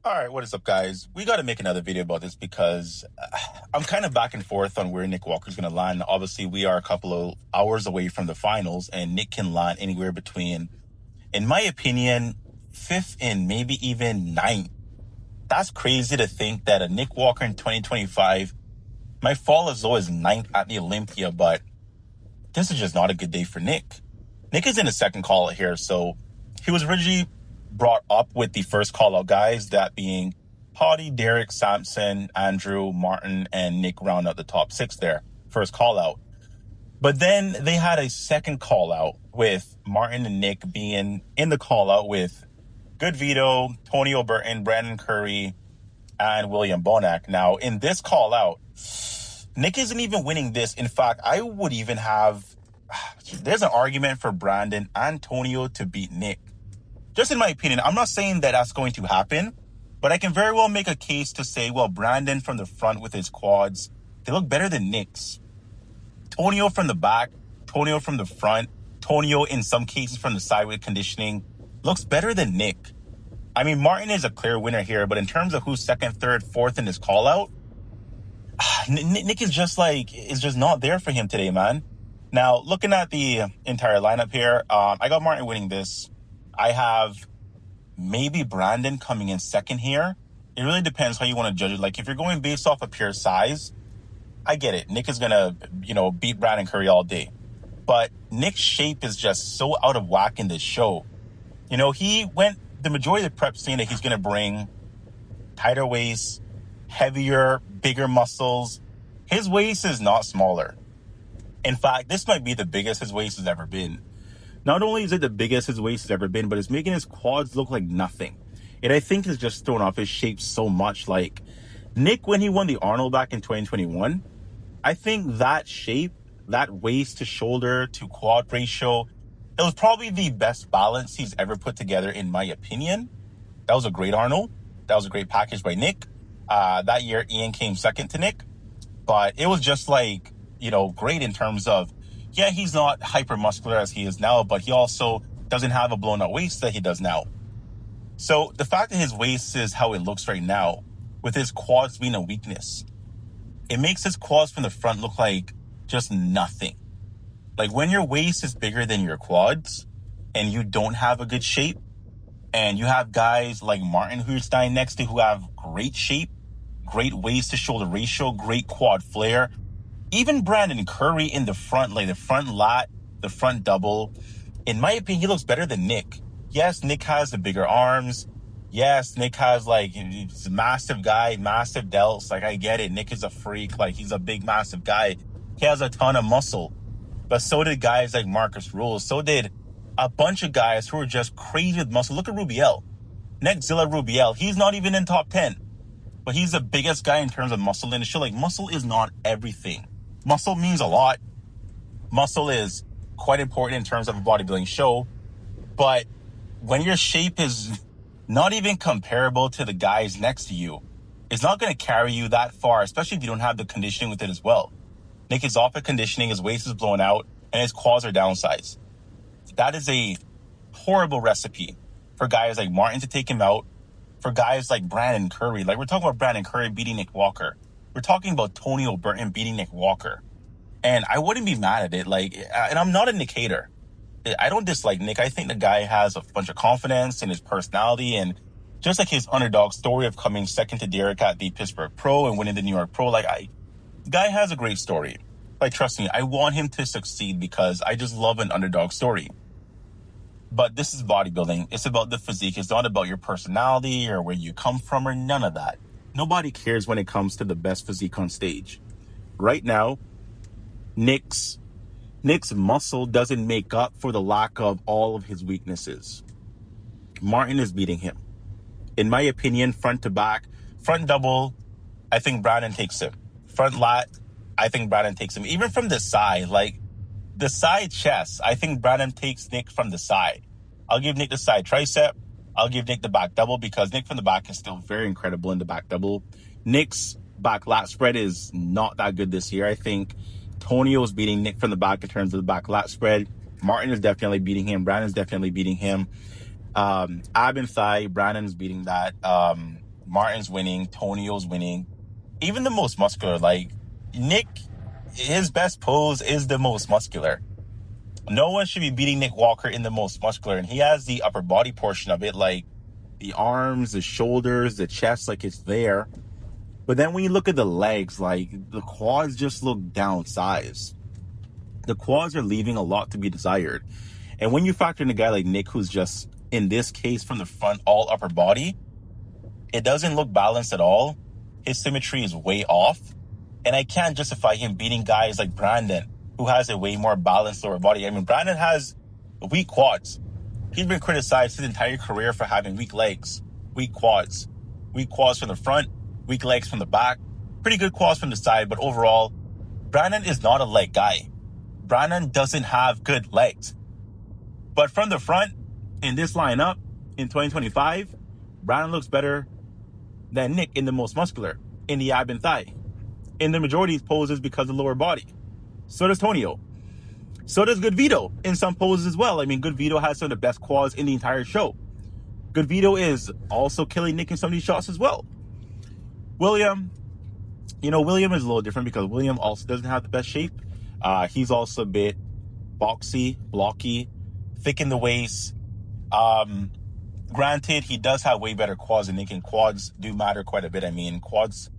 All right, what is up, guys? We got to make another video about this because I'm kind of back and forth on where Nick Walker's going to land. Obviously, we are a couple of hours away from the finals, and Nick can land anywhere between, in my opinion, 5th and maybe even 9th. That's crazy to think that a Nick Walker in 2025 might fall as low as 9th at the Olympia, but this is just not a good day for Nick. Nick is in his second call out here, so he was originally brought up with the first call out guys, that being Hottie, Derek, Samson, Andrew, Martin, and Nick round out the top 6 there. First call out. But then they had a second call out with Martin and Nick being in the call out with Good Vito, Tony O'Burton, Brandon Curry, and William Bonac. Now, in this call out, Nick isn't even winning this. In fact, I would even have, there's an argument for Brandon Antonio to beat Nick. Just in my opinion, I'm not saying that that's going to happen, but I can very well make a case to say, well, Brandon from the front with his quads, they look better than Nick's. Tonio from the back, Tonio from the front, Tonio in some cases from the side with conditioning, looks better than Nick. I mean, Martin is a clear winner here, but in terms of who's second, third, fourth in this call out, Nick is just not there for him today, man. Now, looking at the entire lineup here, I got Martin winning this. I have maybe Brandon coming in second here. It really depends how you want to judge it. Like, if you're going based off of pure size, I get it. Nick is going to, beat Brandon Curry all day. But Nick's shape is just so out of whack in this show. He went the majority of the prep saying that he's going to bring tighter waist, heavier, bigger muscles. His waist is not smaller. In fact, this might be the biggest his waist has ever been. Not only is it the biggest his waist has ever been, but it's making his quads look like nothing. And I think it's just thrown off his shape so much. Like, Nick, when he won the Arnold back in 2021, I think that shape, that waist to shoulder to quad ratio, it was probably the best balance he's ever put together, in my opinion. That was a great Arnold. That was a great package by Nick. That year, Ian came second to Nick. But it was just great in terms of, yeah, he's not hyper muscular as he is now, but he also doesn't have a blown out waist that he does now. So the fact that his waist is how it looks right now, with his quads being a weakness, it makes his quads from the front look like just nothing. Like, when your waist is bigger than your quads and you don't have a good shape, and you have guys like Martin, who you're standing next to, who have great shape, great waist to shoulder ratio, great quad flare. Even Brandon Curry in the front, like the front lat, the front double, in my opinion, he looks better than Nick. Yes, Nick has the bigger arms. Yes, Nick has he's a massive guy, massive delts. Like, I get it. Nick is a freak. Like, he's a big, massive guy. He has a ton of muscle. But so did guys like Marcus Rules. So did a bunch of guys who are just crazy with muscle. Look at Rubiel. Neckzilla Rubiel. He's not even in top 10. But he's the biggest guy in terms of muscle in the show. Like, muscle is not everything. Muscle means a lot. Muscle is quite important in terms of a bodybuilding show. But when your shape is not even comparable to the guys next to you, it's not going to carry you that far, especially if you don't have the conditioning with it as well. Nick is off of conditioning, his waist is blown out, and his quads are downsized. That is a horrible recipe for guys like Martin to take him out, for guys like Brandon Curry. Like, we're talking about Brandon Curry beating Nick Walker. We're talking about Tony O'Burton beating Nick Walker. And I wouldn't be mad at it. And I'm not a Nick hater. I don't dislike Nick. I think the guy has a bunch of confidence in his personality, and just like his underdog story of coming second to Derek at the Pittsburgh Pro and winning the New York Pro, the guy has a great story. Trust me, I want him to succeed because I just love an underdog story. But this is bodybuilding. It's about the physique. It's not about your personality or where you come from or none of that. Nobody cares when it comes to the best physique on stage. Right now, Nick's muscle doesn't make up for the lack of all of his weaknesses. Martin is beating him. In my opinion, front to back, front double, I think Brandon takes him. Front lat, I think Brandon takes him. Even from the side, the side chest, I think Brandon takes Nick from the side. I'll give Nick the side tricep. I'll give Nick the back double because Nick from the back is still very incredible in the back double. Nick's back lat spread is not that good this year. I think Tonio is beating Nick from the back in terms of the back lat spread. Martin is definitely beating him. Brandon's definitely beating him. Ab and thigh, Brandon's beating that. Martin's winning, Tonio's winning. Even the most muscular, like Nick, his best pose is the most muscular. No one should be beating Nick Walker in the most muscular, and he has the upper body portion of it, like the arms, the shoulders, the chest, like it's there. But then when you look at the legs, like the quads just look downsized. The quads are leaving a lot to be desired. And when you factor in a guy like Nick, who's just, in this case, from the front, all upper body, it doesn't look balanced at all. His symmetry is way off. And I can't justify him beating guys like Brandon, who has a way more balanced lower body. I mean, Brandon has weak quads. He's been criticized his entire career for having weak legs, weak quads from the front, weak legs from the back, pretty good quads from the side. But overall, Brandon is not a leg guy. Brandon doesn't have good legs. But from the front, in this lineup, in 2025, Brandon looks better than Nick in the most muscular, in the ab and thigh. In the majority of poses because of lower body. So does Tonio. So does Good Vito in some poses as well. I mean, Good Vito has some of the best quads in the entire show. Good Vito is also killing Nick in some of these shots as well. William is a little different because William also doesn't have the best shape. He's also a bit boxy, blocky, thick in the waist. Granted, he does have way better quads than Nick, and quads do matter quite a bit. I mean, quads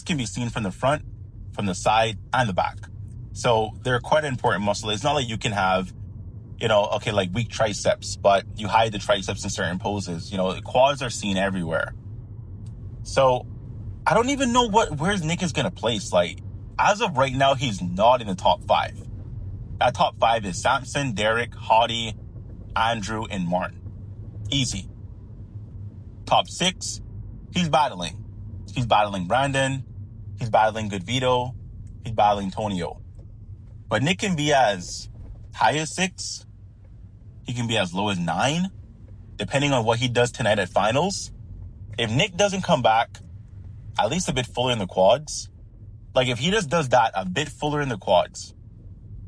can be seen from the front, from the side, and the back. So they're quite an important muscle. It's not like you can have, like weak triceps, but you hide the triceps in certain poses. Quads are seen everywhere. So I don't even know where's Nick is going to place. Like, as of right now, he's not in the top 5. That top 5 is Samson, Derek, Hottie, Andrew, and Martin. Easy. Top 6, he's battling. He's battling Brandon. He's battling Good Vito. He's battling Tonio. But Nick can be as high as 6. He can be as low as 9, depending on what he does tonight at finals. If Nick doesn't come back at least a bit fuller in the quads, like if he just does that a bit fuller in the quads,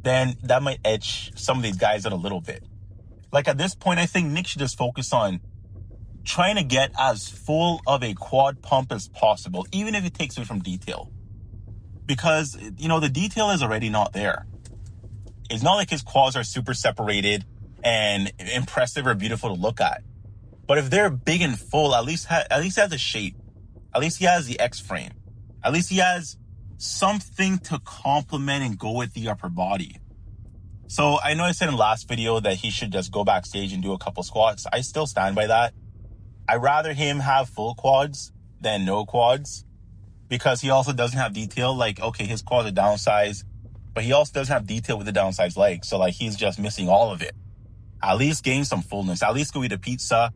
then that might edge some of these guys out a little bit. Like at this point, I think Nick should just focus on trying to get as full of a quad pump as possible, even if it takes away from detail. Because, the detail is already not there. It's not like his quads are super separated and impressive or beautiful to look at. But if they're big and full, at least he has a shape. At least he has the X frame. At least he has something to complement and go with the upper body. So I know I said in the last video that he should just go backstage and do a couple squats. I still stand by that. I'd rather him have full quads than no quads, because he also doesn't have detail. Like, okay, his quads are downsized, but he also doesn't have detail with the downsized legs. So like he's just missing all of it. At least gain some fullness. At least go eat a pizza.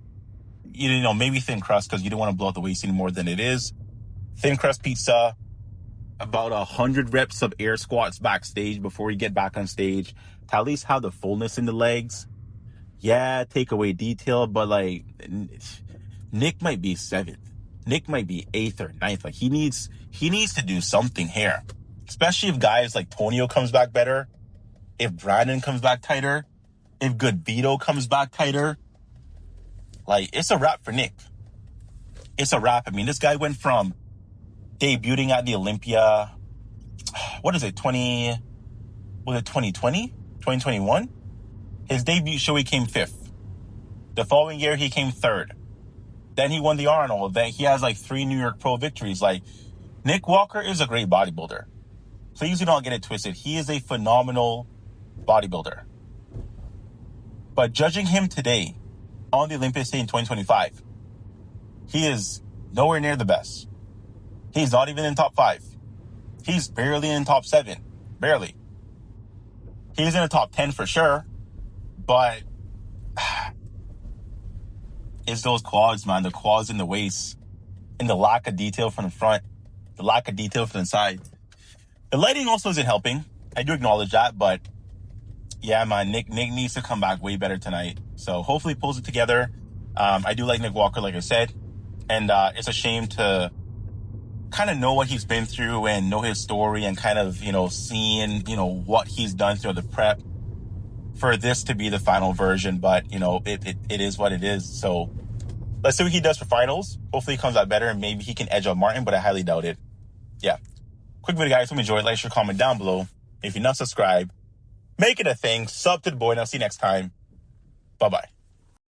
Maybe thin crust, because you don't want to blow out the waist any more than it is. Thin crust pizza, about 100 reps of air squats backstage before you get back on stage to at least have the fullness in the legs. Yeah, take away detail, but like Nick might be 7th. Nick might be 8th or 9th. Like he needs to do something here, especially if guys like Tonio comes back better, if Brandon comes back tighter, if Good Vito comes back tighter. Like, it's a wrap for Nick. It's a wrap. I mean, this guy went from debuting at the Olympia, 2020? 2021? His debut show, he came 5th. The following year, he came 3rd. Then he won the Arnold. Then he has like 3 New York Pro victories. Like, Nick Walker is a great bodybuilder. Please do not get it twisted. He is a phenomenal bodybuilder. But judging him today on the Olympia stage in 2025, he is nowhere near the best. He's not even in top 5. He's barely in top 7. Barely. He's in the top 10 for sure. But it's those quads, man. The quads in the waist. And the lack of detail from the front. The lack of detail from the side. The lighting also isn't helping. I do acknowledge that. But yeah, man, Nick needs to come back way better tonight. So hopefully he pulls it together. I do like Nick Walker, like I said. And it's a shame to kind of know what he's been through and know his story and kind of, seeing, what he's done through the prep for this to be the final version. But, it is what it is. So Let's see what he does for finals. Hopefully he comes out better and maybe he can edge out Martin, but I highly doubt it. Yeah. Quick video, guys. Hope you enjoyed. Like, share, comment down below. If you're not subscribed, make it a thing. Sub to the boy, and I'll see you next time. Bye-bye.